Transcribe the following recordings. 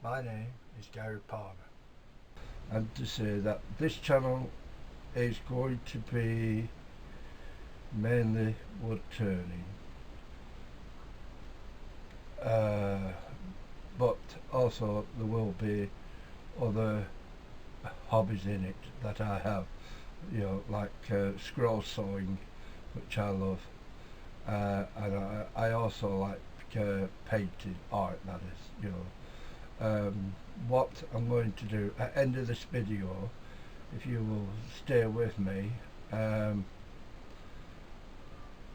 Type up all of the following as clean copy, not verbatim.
My name is Garry Palmer, and to say that this channel is going to be mainly wood turning, but also there will be other hobbies in it that I have, like scroll sewing, which I love, and I also like painting art, that is, what I'm going to do at the end of this video, if you will stay with me, I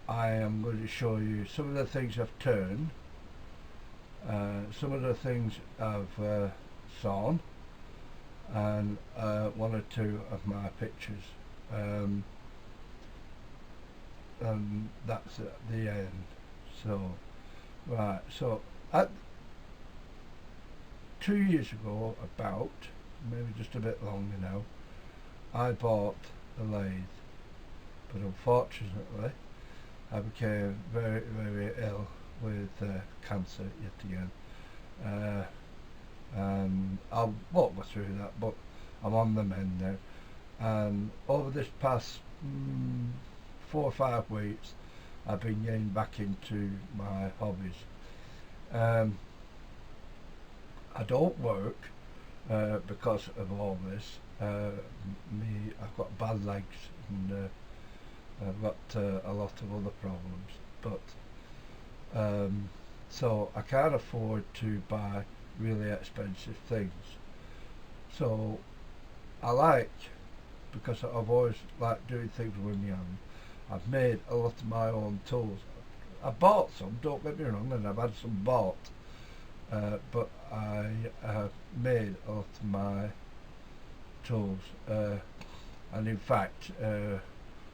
am going to show you some of the things I've turned, some of the things I've sewn, and one or two of my pictures, and that's at the end. So right, so at 2 years ago, about maybe just a bit longer now, I bought a lathe, but unfortunately I became very, very ill with cancer yet again, and I won't go through that, but I'm on the mend now. And over this past 4 or 5 weeks, I've been getting back into my hobbies. I don't work because of all this. I've got bad legs, and I've got a lot of other problems, but so I can't afford to buy really expensive things. So because I've always liked doing things with my hand, I've made a lot of my own tools. I bought some, don't get me wrong, and I've had some bought, but I have made a lot of my tools, and in fact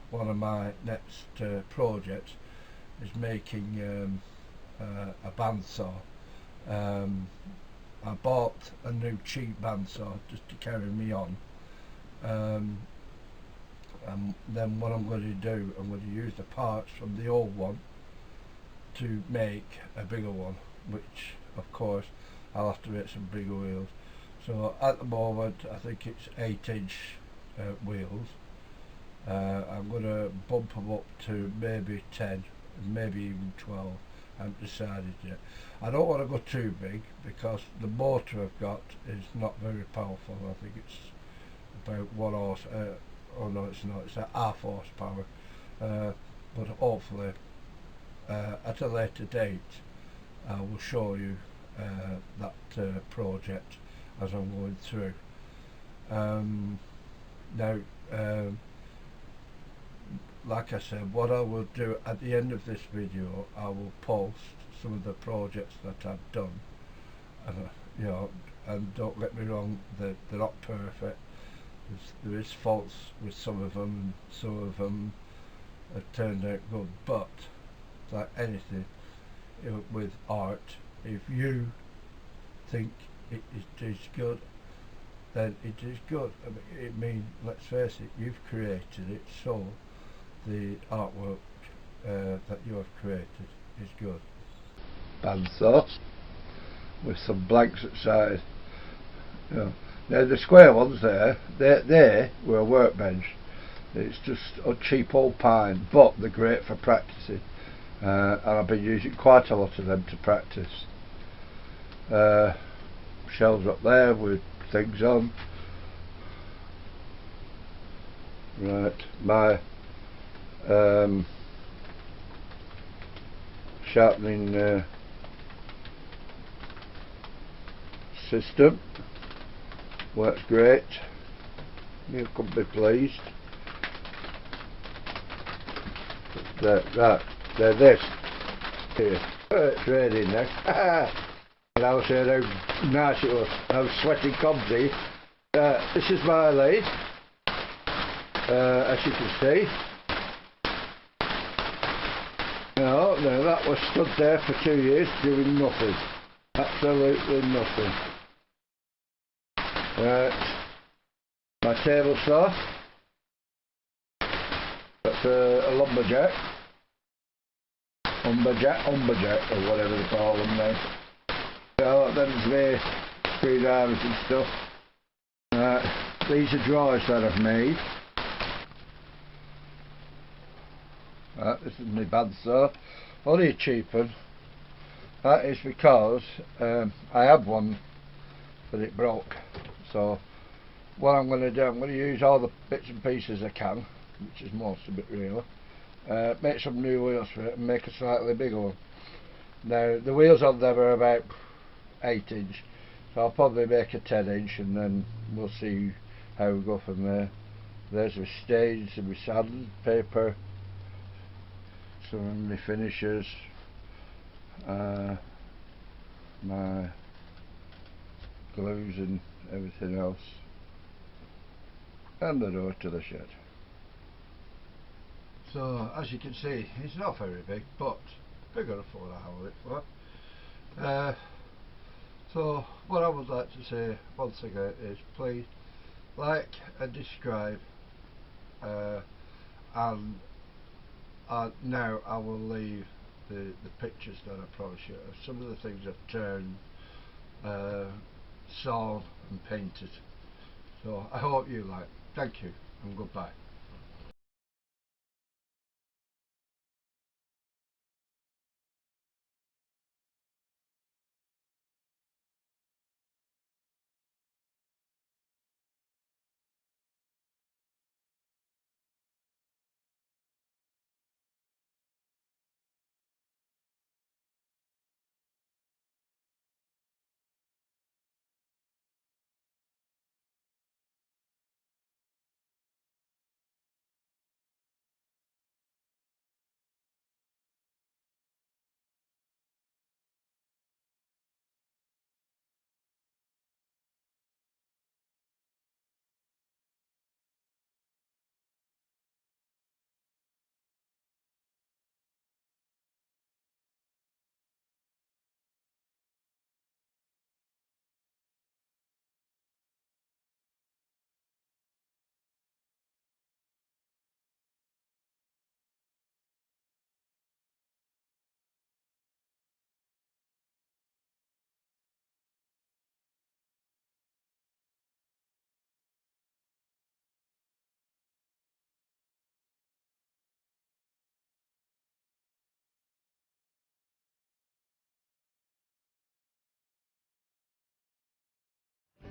one of my next projects is making a bandsaw. I bought a new cheap bandsaw just to carry me on, and then what I'm going to do, I'm going to use the parts from the old one to make a bigger one, which of course I'll have to make some bigger wheels. So at the moment I think it's 8-inch wheels. I'm going to bump them up to maybe 10, maybe even 12. I haven't decided yet. I don't want to go too big because the motor I've got is not very powerful. I think it's about 1 horse. Oh no, it's not. It's a half horsepower. But hopefully at a later date I will show you that project as I'm going through. Now, like I said, what I will do at the end of this video, I will post some of the projects that I've done, and and don't get me wrong, they're not perfect. There is faults with some of them, and some of them have turned out good, but like anything with art, if you think it is good, then it is good. I mean, let's face it, you've created it, so the artwork that you have created is good. Bandsaw with some blanks outside. Now the square ones there, they were a workbench. It's just a cheap old pine, but they're great for practicing, and I've been using quite a lot of them to practice. Shelves up there with things on. Right, my sharpening system works great. You couldn't be pleased. Right, they're this here. It's raining now. And I was saying how nice it was, how sweaty Cobsy. This is my lathe, as you can see. Now that was stood there for 2 years doing nothing, absolutely nothing. Right, my table saw, that's a lumberjack, or whatever they call them now. So them's me screwdrivers and stuff. These are drawers that I've made. This is my bandsaw, only a cheap one. That is because I had one but it broke, so what I'm going to do, I'm going to use all the bits and pieces I can, which is most of it really, make some new wheels for it and make a slightly bigger one. Now the wheels on them are about 8 inch, so I'll probably make a 10 inch and then we'll see how we go from there. There's my stains and my sandpaper, some of my finishers, my glues and everything else, and the door to the shed. So as you can see, it's not very big, but big enough for what I have it for. So what I would like to say once again is please like and subscribe, and now I will leave the pictures that I promised you of some of the things I've turned, sawn and painted. So I hope you like. Thank you and goodbye.